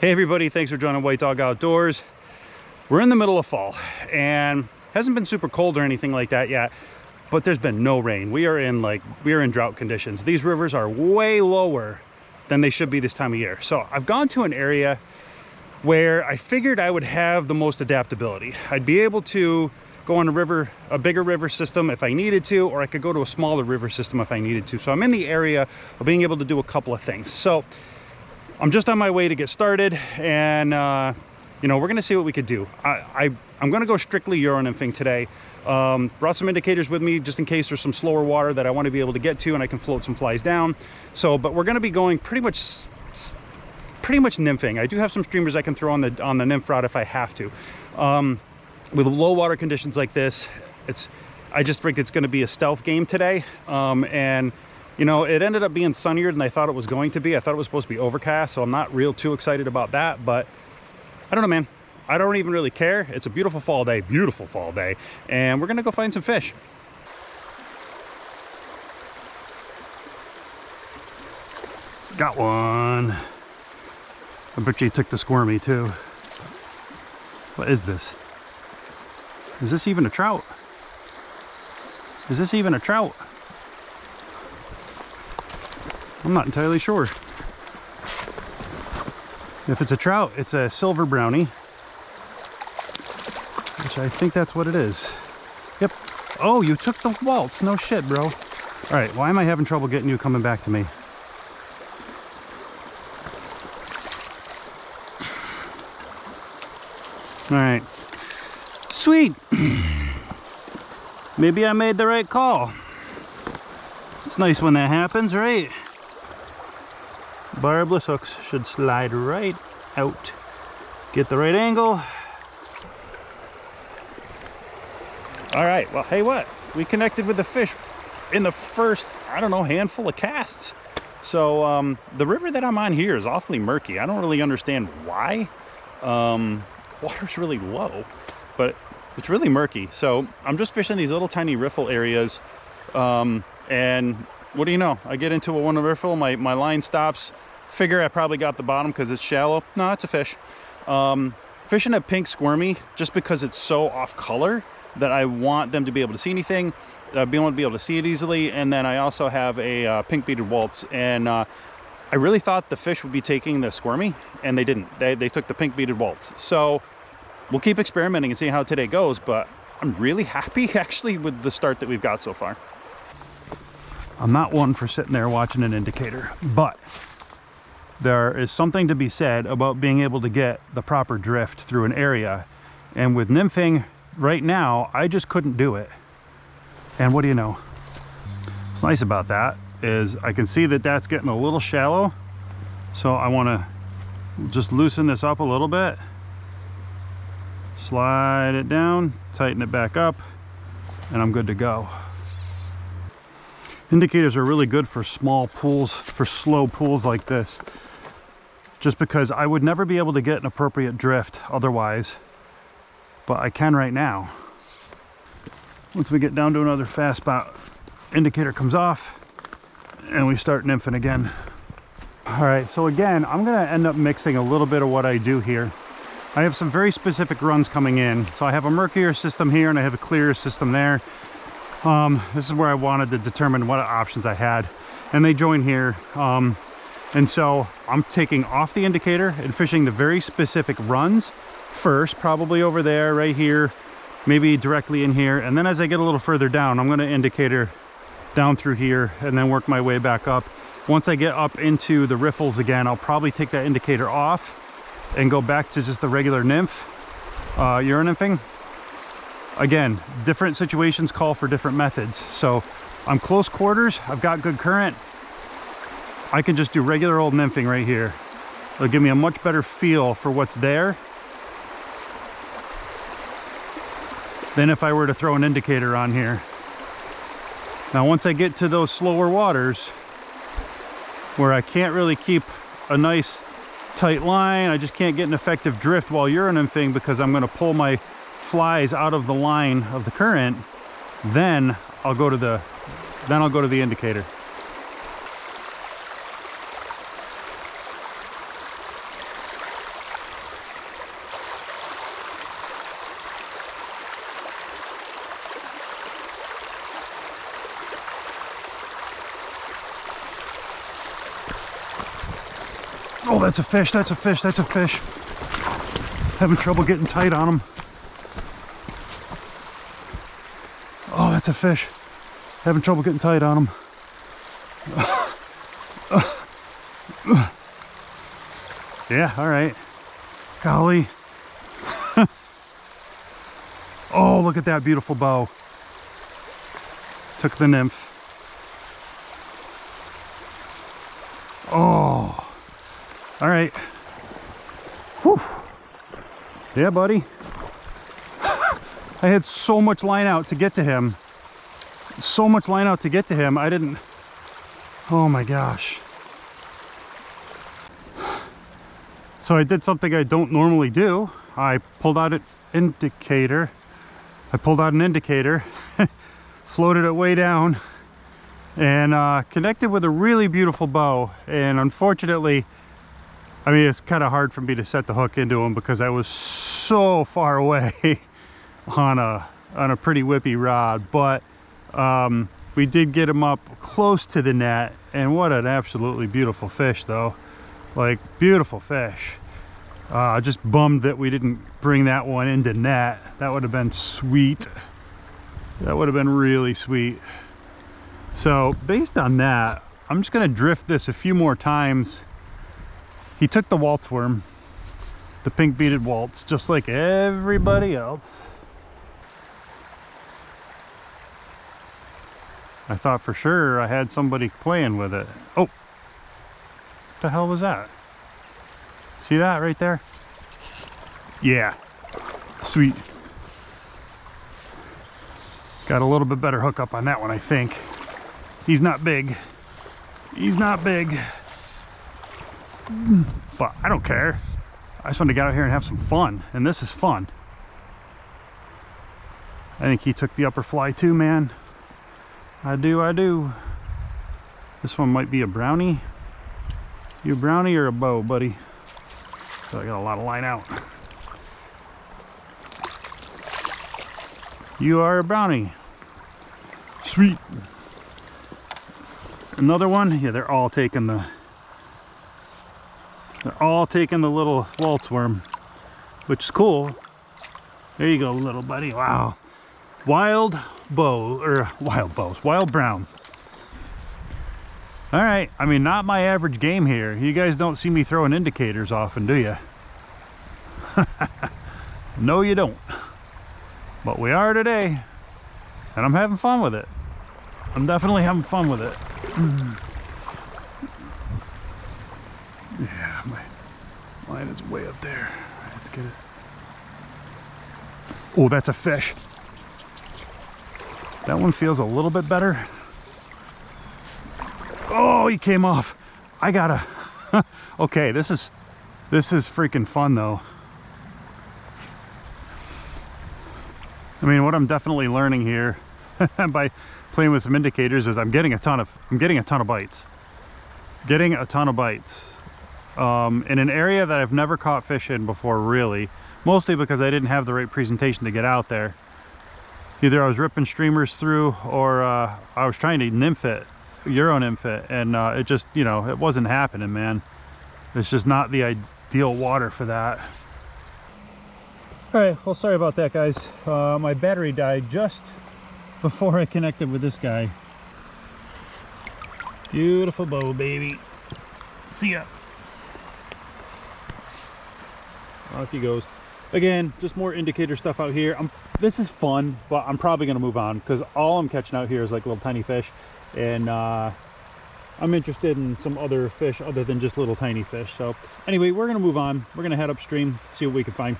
Hey everybody, thanks for joining White Dog Outdoors. We're in the middle of fall and hasn't been super cold or anything like that yet, but there's been no rain. We are in drought conditions. These rivers are way lower than they should be this time of year. So I've gone to an area where I figured I would have the most adaptability. I'd be able to go on a bigger river system if I needed to, or I could go to a smaller river system if I needed to. So I'm in the area of being able to do a couple of things. So I'm just on my way to get started, and you know, we're gonna see what we could do. I'm gonna go strictly Euro nymphing today. Brought some indicators with me just in case there's some slower water that I want to be able to get to and I can float some flies down. So, but we're gonna be going pretty much nymphing. I do have some streamers I can throw on the nymph route if I have to. With low water conditions like this, I just think it's gonna be a stealth game today. And you know, it ended up being sunnier than I thought it was going to be. I thought it was supposed to be overcast, so I'm not too excited about that, but I don't know, man. I don't even really care. It's a beautiful fall day, and we're gonna go find some fish. Got one. I bet you took the squirmy too. What is this? Is this even a trout? Is this even a trout? I'm not entirely sure. If it's a trout, it's a silver brownie, which I think that's what it is. Yep. Oh, you took the waltz. No shit, bro. All right, why am I having trouble getting you coming back to me? All right. Sweet. Maybe I made the right call. It's nice when that happens, right? Barbless hooks should slide right out. Get the right angle. All right, well, hey, what? We connected with the fish in the first, I don't know, handful of casts. So the river that I'm on here is awfully murky. I don't really understand why. Water's really low, but it's really murky. So I'm just fishing these little tiny riffle areas. And what do you know? I get into one riffle, my line stops. Figure I probably got the bottom because it's shallow. No, it's a fish. Fishing a pink squirmy just because it's so off color that I want them to be able to see anything, be able to see it easily. And then I also have a pink beaded waltz, and I really thought the fish would be taking the squirmy, and they didn't. They took the pink beaded waltz. So we'll keep experimenting and see how today goes, but I'm really happy actually with the start that we've got so far. I'm not one for sitting there watching an indicator, but there is something to be said about being able to get the proper drift through an area. And with nymphing right now, I just couldn't do it. And what do you know? What's nice about that is I can see that that's getting a little shallow. So I want to just loosen this up a little bit. Slide it down, tighten it back up, and I'm good to go. Indicators are really good for small pools, for slow pools like this, just because I would never be able to get an appropriate drift otherwise, but I can right now. Once we get down to another fast spot, indicator comes off and we start nymphing again. All right, so again, I'm gonna end up mixing a little bit of what I do here. I have some very specific runs coming in. So I have a murkier system here and I have a clearer system there. This is where I wanted to determine what options I had, and they join here. And so I'm taking off the indicator and fishing the very specific runs first, probably over there, right here, maybe directly in here. And then as I get a little further down, I'm going to indicator down through here and then work my way back up. Once I get up into the riffles again, I'll probably take that indicator off and go back to just the regular nymph, Euro nymphing. Again, different situations call for different methods. So I'm close quarters, I've got good current. I can just do regular old nymphing right here. It'll give me a much better feel for what's there than if I were to throw an indicator on here. Now, once I get to those slower waters where I can't really keep a nice tight line, I just can't get an effective drift while Euro nymphing because I'm going to pull my flies out of the line of the current, then I'll go to the indicator. Oh, that's a fish, that's a fish, that's a fish. Having trouble getting tight on him. Oh, that's a fish. Having trouble getting tight on him. Yeah, all right. Golly. Oh, look at that beautiful bow. Took the nymph. Oh. All right. Whew. Yeah, buddy. I had so much line out to get to him. So much line out to get to him. I didn't... Oh my gosh. So I did something I don't normally do. I pulled out an indicator. Floated it way down, and connected with a really beautiful bow. And unfortunately, I mean, it's kind of hard for me to set the hook into him because I was so far away on a pretty whippy rod. But we did get him up close to the net, and what an absolutely beautiful fish, though. Like, beautiful fish. Just bummed that we didn't bring that one into net. That would have been sweet. That would have been really sweet. So based on that, I'm just gonna drift this a few more times. He took the waltz worm, the pink beaded waltz, just like everybody else. I thought for sure I had somebody playing with it. Oh, what the hell was that? See that right there? Yeah, sweet. Got a little bit better hookup on that one, I think. He's not big. He's not big. But I don't care. I just want to get out here and have some fun, and this is fun. I think he took the upper fly too, man. I do. This one might be a brownie. You a brownie or a bow, buddy? So I got a lot of line out. You are a brownie. Sweet. Another one. Yeah, they're all taking the little waltz worm, which is cool. There you go, little buddy. Wow. Wild bow, or wild bows, wild brown. All right, I mean, not my average game here. You guys don't see me throwing indicators often, do you? No, you don't. But we are today, and I'm having fun with it. I'm definitely having fun with it. Yeah, my line is way up there. Let's get it. Oh, that's a fish. That one feels a little bit better. Oh, he came off. I gotta. Okay, this is freaking fun though. I mean, what I'm definitely learning here by playing with some indicators is I'm getting a ton of bites. Getting a ton of bites. In an area that I've never caught fish in before, really. Mostly because I didn't have the right presentation to get out there. Either I was ripping streamers through, or I was trying to nymph it, Euro nymph it, and it just, you know, it wasn't happening, man. It's just not the ideal water for that. All right, well, sorry about that, guys. My battery died just before I connected with this guy. Beautiful bow, baby. See ya. Off he goes. Again, just more indicator stuff out here. This is fun, but I'm probably gonna move on because all I'm catching out here is like little tiny fish, and I'm interested in some other fish other than just little tiny fish. So anyway, we're gonna move on. We're gonna head upstream, see what we can find.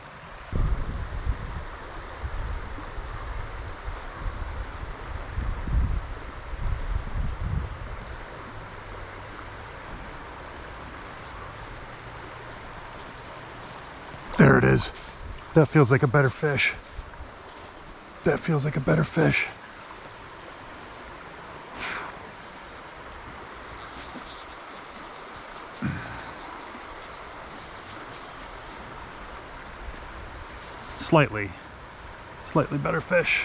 There it is. That feels like a better fish. That feels like a better fish. Slightly better fish.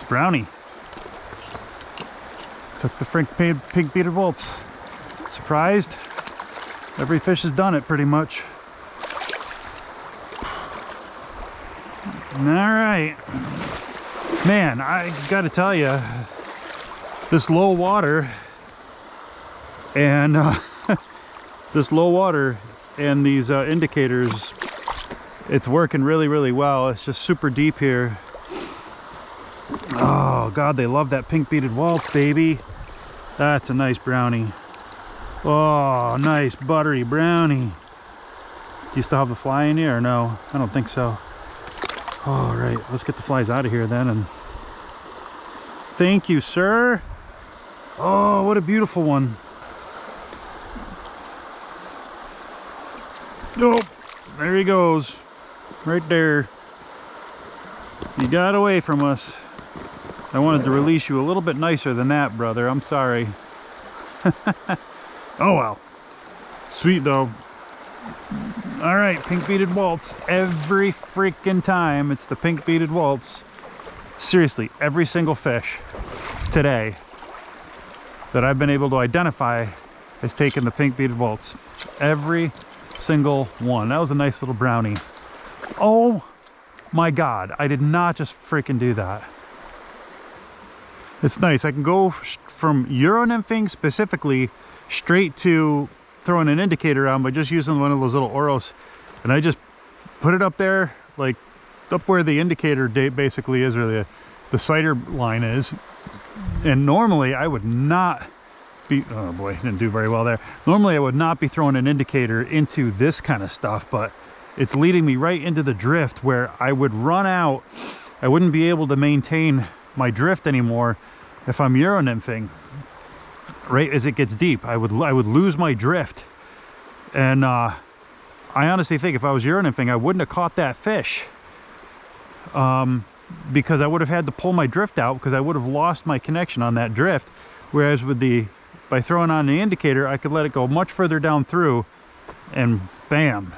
brownie. Took the pink beaded waltz. Surprised? Every fish has done it pretty much. All right. Man, I gotta tell you, this low water and these indicators, it's working really, really well. It's just super deep here. Oh God, they love that pink beaded waltz, baby. That's a nice brownie. Oh, nice buttery brownie. Do you still have the fly in you or no? I don't think so. All right, let's get the flies out of here then. And thank you, sir. Oh, what a beautiful one. Oh, there he goes. Right there. You got away from us. I wanted to release you a little bit nicer than that, brother. I'm sorry. Oh, well. Sweet, though. All right, pink beaded waltz. Every freaking time it's the pink beaded waltz. Seriously, every single fish today that I've been able to identify has taken the pink beaded waltz. Every single one. That was a nice little brownie. Oh my God, I did not just freaking do that. It's nice. I can go from Euro nymphing specifically straight to throwing an indicator on by just using one of those little Oros, and I just put it up there, like up where the indicator date basically is, or the sighter line is. And normally I would not be, oh boy, didn't do very well there. Normally I would not be throwing an indicator into this kind of stuff, but it's leading me right into the drift where I would run out. I wouldn't be able to maintain my drift anymore if I'm Euro nymphing. Right as it gets deep, I would lose my drift. And I honestly think if I was Euro nymphing, I wouldn't have caught that fish, because I would have had to pull my drift out, because I would have lost my connection on that drift. Whereas with by throwing on the indicator, I could let it go much further down through, and bam,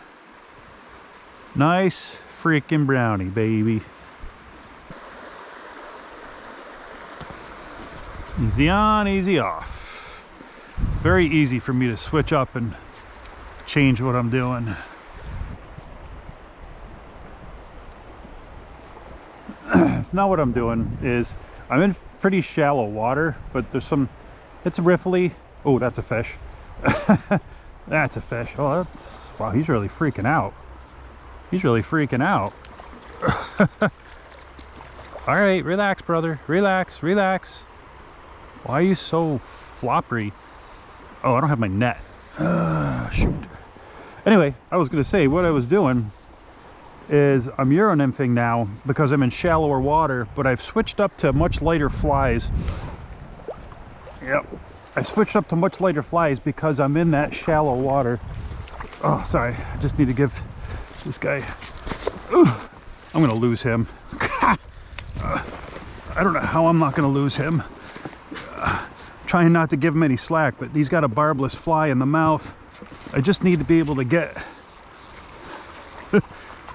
nice freaking brownie, baby. Easy on, easy off. Very easy for me to switch up and change what I'm doing. So now what I'm doing is I'm in pretty shallow water, but there's some, it's riffly. Oh, that's a fish. That's a fish. Oh, that's, wow, he's really freaking out. He's really freaking out. All right, relax, brother. Relax, relax. Why are you so floppy? Oh, I don't have my net. Shoot. Anyway, I was going to say what I was doing is I'm Euro nymphing now because I'm in shallower water, but I've switched up to much lighter flies. Yep. I switched up to much lighter flies because I'm in that shallow water. Oh, sorry. I just need to give this guy... I'm going to lose him. I don't know how I'm not going to lose him. Trying not to give him any slack, but he's got a barbless fly in the mouth. I just need to be able to get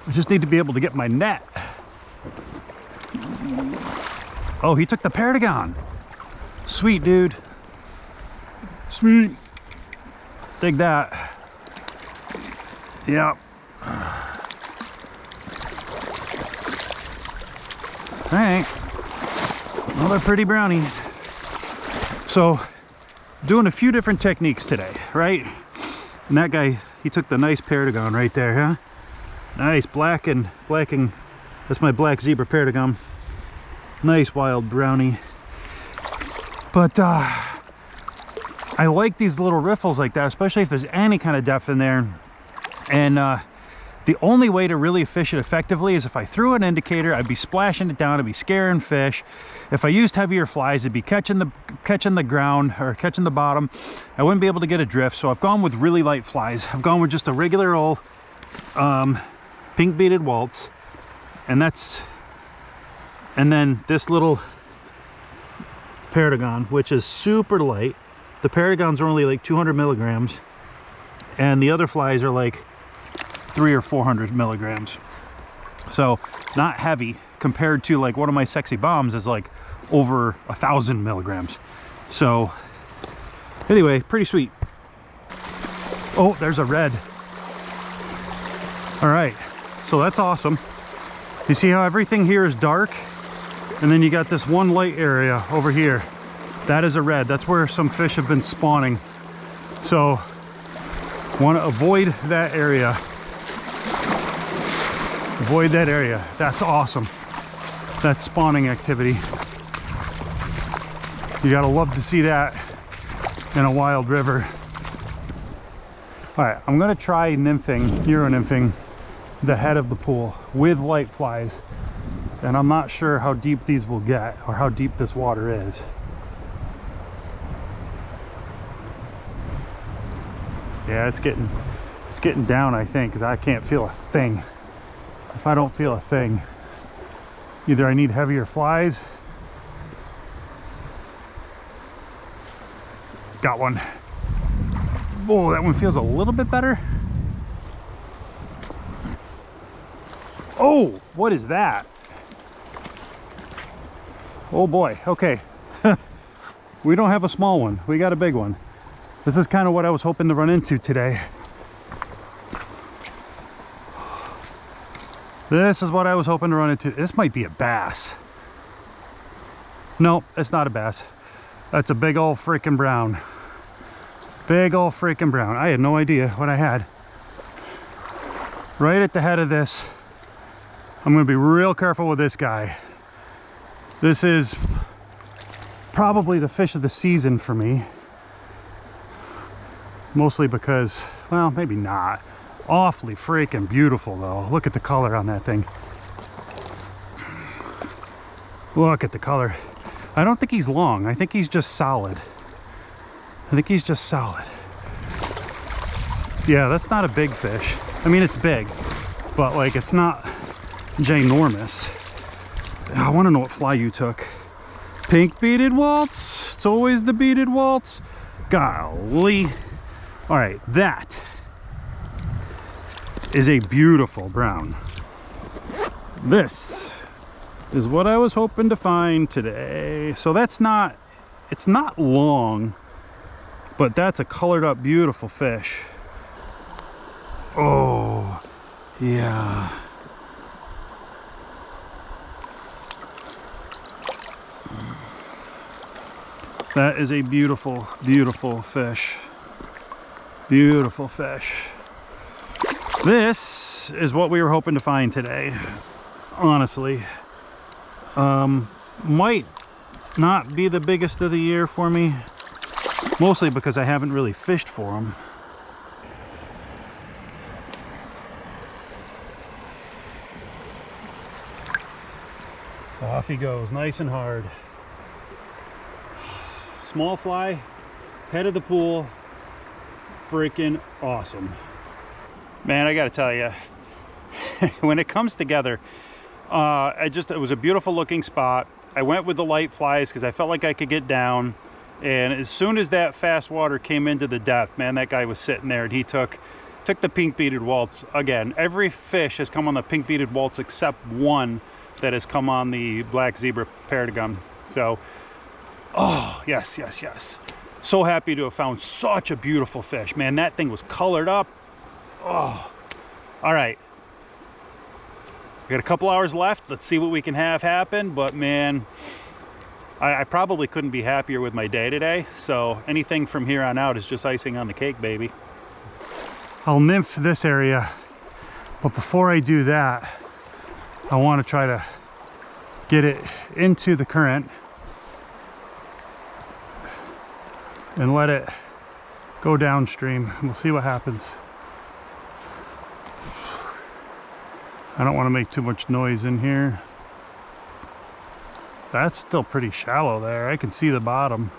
I just need to be able to get my net. Oh, he took the Perdigon. Sweet, dude. Sweet. Dig that. Yep. All right. Another pretty brownie. So, doing a few different techniques today, right? And that guy, he took the nice Perdigon right there, huh? Nice blacking. That's my black zebra Perdigon. Nice wild brownie. But I like these little riffles like that, especially if there's any kind of depth in there. And the only way to really fish it effectively is if I threw an indicator, I'd be splashing it down, I'd be scaring fish. If I used heavier flies, it'd be catching the ground or catching the bottom. I wouldn't be able to get a drift. So I've gone with really light flies. I've gone with just a regular old pink beaded waltz, and then this little Perdigon, which is super light. The Perdigons are only like 200 milligrams, and the other flies are like 300 or 400 milligrams. So not heavy compared to like one of my sexy bombs is like over 1,000 milligrams. So anyway, pretty sweet. Oh, there's a red. All right, so that's awesome. You see how everything here is dark? And then you got this one light area over here. That is a red. That's where some fish have been spawning. So want to avoid that area. Avoid that area. That's awesome. That's spawning activity. You gotta love to see that in a wild river. All right, I'm gonna try nymphing, Euro nymphing, the head of the pool with light flies. And I'm not sure how deep these will get or how deep this water is. Yeah, it's getting down, I think, because I can't feel a thing. If I don't feel a thing, either I need heavier flies. Got one. Oh, that one feels a little bit better. Oh, what is that? Oh boy, okay. We don't have a small one, we got a big one. This is kind of what I was hoping to run into today. This is what I was hoping to run into. This might be a bass. No, it's not a bass. That's a big old freaking brown. Big old freaking brown. I had no idea what I had. Right at the head of this. I'm gonna be real careful with this guy. This is probably the fish of the season for me. Mostly because, well, maybe not. Awfully freaking beautiful though. Look at the color on that thing. Look at the color. I don't think he's long. I think he's just solid. I think he's just solid. Yeah, that's not a big fish. I mean, it's big, but like it's not ginormous. I want to know what fly you took. Pink beaded waltz. It's always the beaded waltz. Golly. All right, that is a beautiful brown. This is what I was hoping to find today. So that's not, it's not long, but that's a colored up beautiful fish. Oh, yeah. That is a beautiful, beautiful fish. Beautiful fish. This is what we were hoping to find today, honestly. Might not be the biggest of the year for me, mostly because I haven't really fished for them. Off he goes, nice and hard. Small fly, head of the pool, freaking awesome. Man, I gotta tell you, when it comes together, it was a beautiful looking spot. I went with the light flies because I felt like I could get down. And as soon as that fast water came into the depth, man, that guy was sitting there and he took the pink beaded waltz. Again, every fish has come on the pink beaded waltz except one that has come on the black zebra paragon. So, oh, yes, yes, yes. So happy to have found such a beautiful fish. Man, that thing was colored up. Oh, all right. We got a couple hours left. Let's see what we can have happen. But man, I probably couldn't be happier with my day today. So anything from here on out is just icing on the cake, baby. I'll nymph this area. But before I do that, I want to try to get it into the current and let it go downstream. We'll see what happens. I don't want to make too much noise in here. That's still pretty shallow there. I can see the bottom.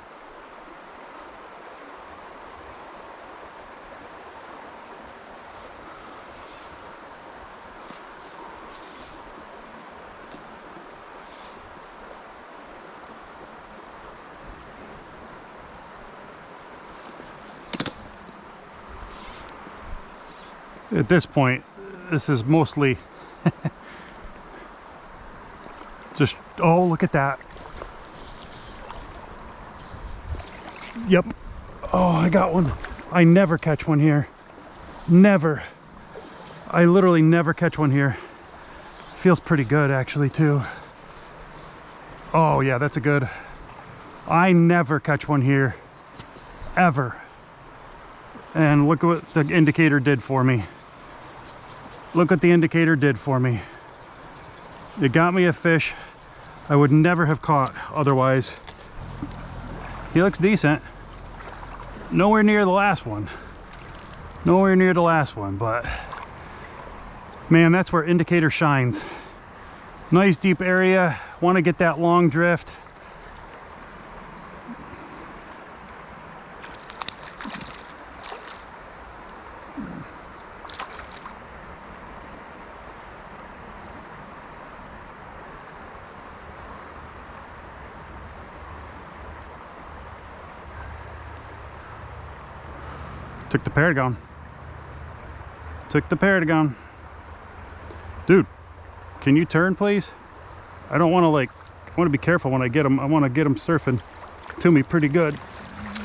At this point, this is mostly Just, oh, look at that. Yep. Oh, I got one. I never catch one here. Never. I literally never catch one here. Feels pretty good actually too. Oh yeah, that's a good. I never catch one here. Ever. And look what the indicator did for me. Look what the indicator did for me. It got me a fish I would never have caught otherwise. He looks decent. Nowhere near the last one. Nowhere near the last one, but man, that's where indicator shines. Nice deep area. Want to get that long drift. Took the Paragon. Took the Paragon. Dude, can you turn please? I don't want to I want to be careful when I get them. I want to get them surfing to me pretty good.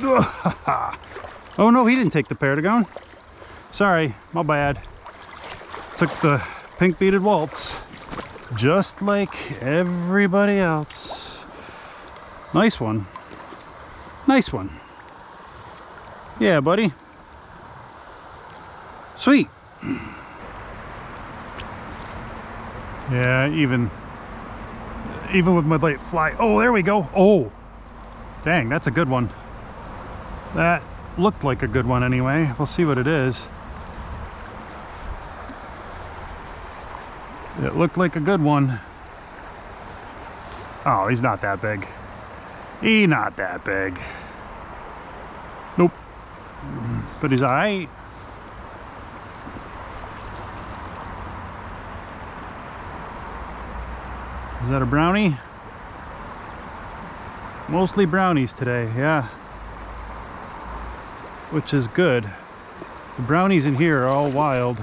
Oh no, he didn't take the Paragon. Sorry, my bad. Took the pink beaded waltz. Just like everybody else. Nice one. Nice one. Yeah, buddy. Sweet. Yeah, even with my light fly. Oh, there we go. Oh, dang, that's a good one. That looked like a good one anyway. We'll see what it is. It looked like a good one. Oh, he's not that big. He's not that big. Nope. But he's all right. Is that a brownie? Mostly brownies today, yeah. Which is good. The brownies in here are all wild.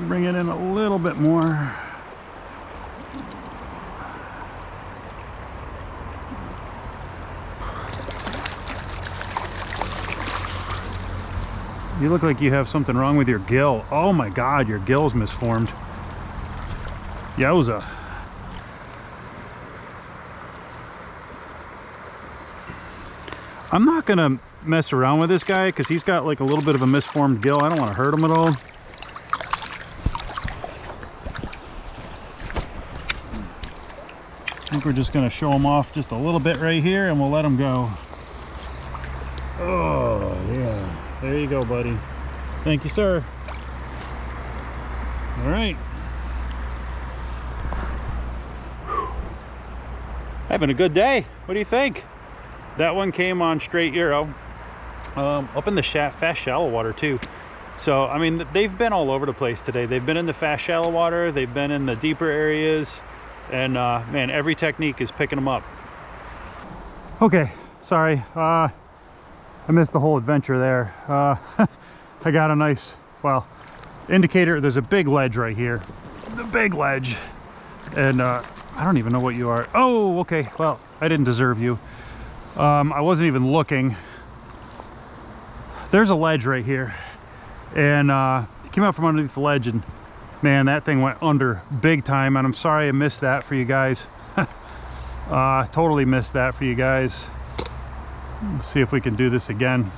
Bring it in a little bit more. You look like you have something wrong with your gill. Oh my God, your gill's misformed. Yowza. I'm not gonna mess around with this guy because he's got like a little bit of a misformed gill. I don't want to hurt him at all. I think we're just gonna show him off just a little bit right here and we'll let him go. Oh yeah. There you go, buddy. Thank you, sir. All right. Having a good day. What do you think? That one came on straight Euro. Up in the fast shallow water too. So, I mean, they've been all over the place today. They've been in the fast shallow water. They've been in the deeper areas. And man, every technique is picking them up. Okay, sorry. I missed the whole adventure there. I got a nice, well, indicator. There's a big ledge right here. The big ledge. And I don't even know what you are. Oh, okay. Well, I didn't deserve you. I wasn't even looking. There's a ledge right here. And it came out from underneath the ledge and man, that thing went under big time. And I'm sorry I missed that for you guys. Totally missed that for you guys. Let's see if we can do this again.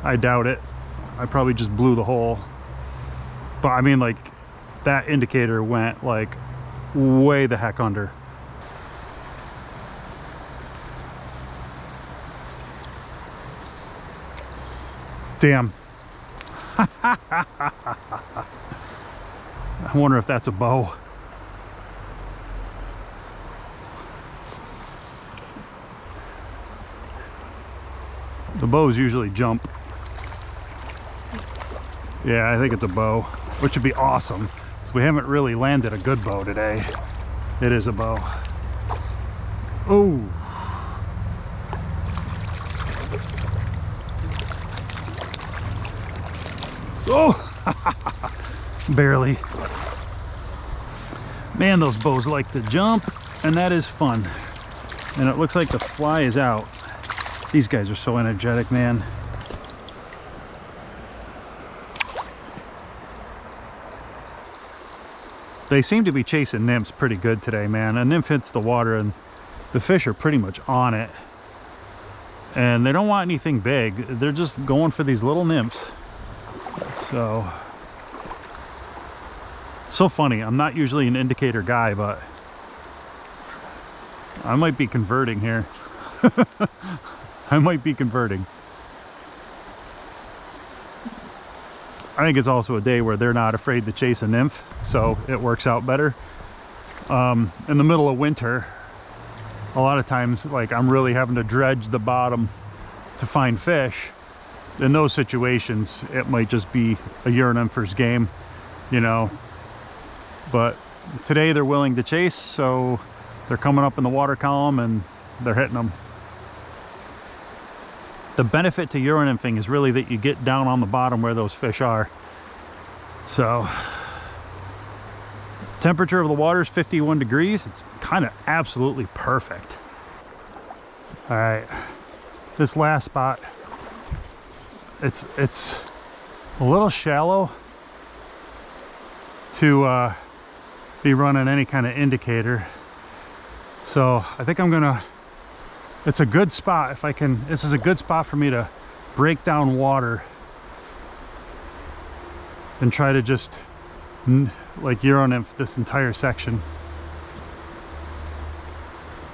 I doubt it. I probably just blew the hole. But I mean, like, that indicator went like way the heck under. Damn. I wonder if that's a bow. The bows usually jump. Yeah, I think it's a bow, which would be awesome. So we haven't really landed a good bow today. It is a bow. Oh. Oh. Barely. Man, those bows like to jump, and that is fun. And it looks like the fly is out. These guys are so energetic, man. They seem to be chasing nymphs pretty good today, man. A nymph hits the water and the fish are pretty much on it. And they don't want anything big. They're just going for these little nymphs. So funny. I'm not usually an indicator guy, but I might be converting here. I might be converting. I think it's also a day where they're not afraid to chase a nymph, so it works out better. In the middle of winter, a lot of times, like, I'm really having to dredge the bottom to find fish. In those situations, it might just be a nympher's game, you know. But today they're willing to chase, so they're coming up in the water column and they're hitting them. The benefit to nymphing is really that you get down on the bottom where those fish are. So, temperature of the water is 51 degrees. It's kind of absolutely perfect. All right, this last spot, it's a little shallow to be running any kind of indicator. So I think I'm gonna, it's a good spot if I can, this is a good spot for me to break down water and try to just like nymph this entire section.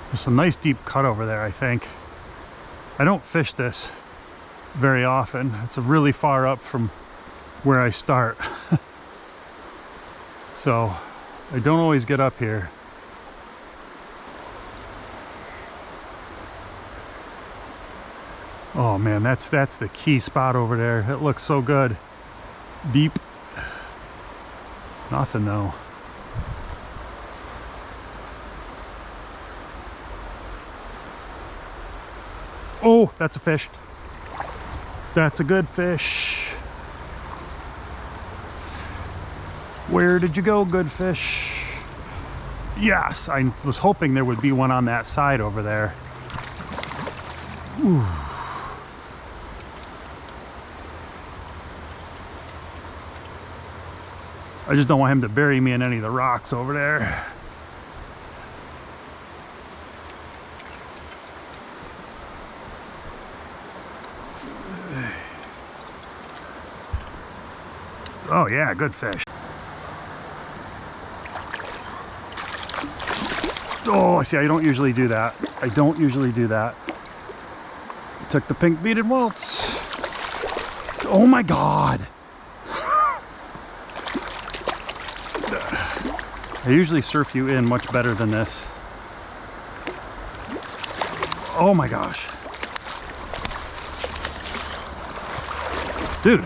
There's some nice deep cut over there, I think. I don't fish this very often. It's really far up from where I start. So I don't always get up here. Oh man, that's the key spot over there. It looks so good. Deep. Nothing though. Oh, that's a fish. That's a good fish. Where did you go, good fish? Yes, I was hoping there would be one on that side over there. Ooh. I just don't want him to bury me in any of the rocks over there. Oh yeah, good fish. Oh, see, I don't usually do that. I don't usually do that. Took the pink beaded waltz. Oh my God. I usually surf you in much better than this. Oh my gosh. Dude,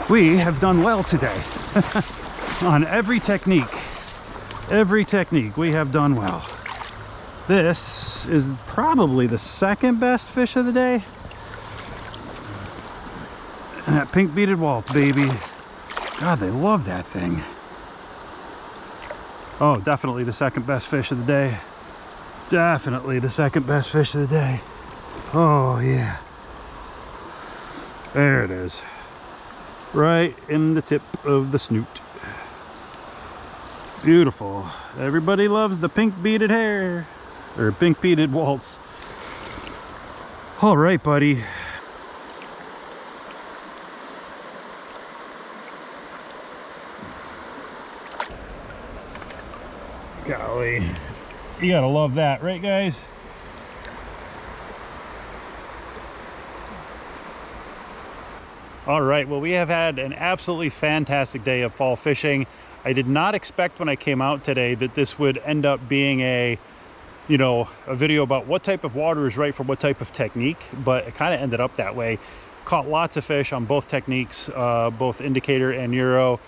we have done well today. On every technique we have done well. This is probably the second best fish of the day. And that pink beaded waltz, baby. God, they love that thing. Oh, definitely the second best fish of the day. Definitely the second best fish of the day. Oh yeah. There it is. Right in the tip of the snoot. Beautiful. Everybody loves the pink beaded hair. Or pink beaded waltz. All right, buddy. Golly. You gotta love that, right guys? All right, well, we have had an absolutely fantastic day of fall fishing. I did not expect when I came out today that this would end up being a video about what type of water is right for what type of technique, but it kind of ended up that way. Caught lots of fish on both techniques, both indicator and Euro.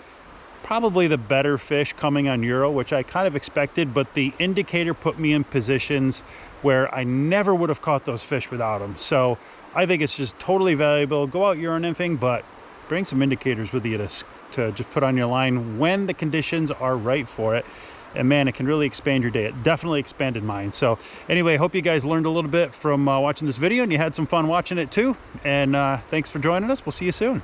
Probably the better fish coming on Euro, which I kind of expected, but the indicator put me in positions where I never would have caught those fish without them. So I think it's just totally valuable. Go out Euro nymphing, but bring some indicators with you to just put on your line when the conditions are right for it. And man, it can really expand your day. It definitely expanded mine. So anyway, hope you guys learned a little bit from watching this video and you had some fun watching it too. And thanks for joining us. We'll see you soon.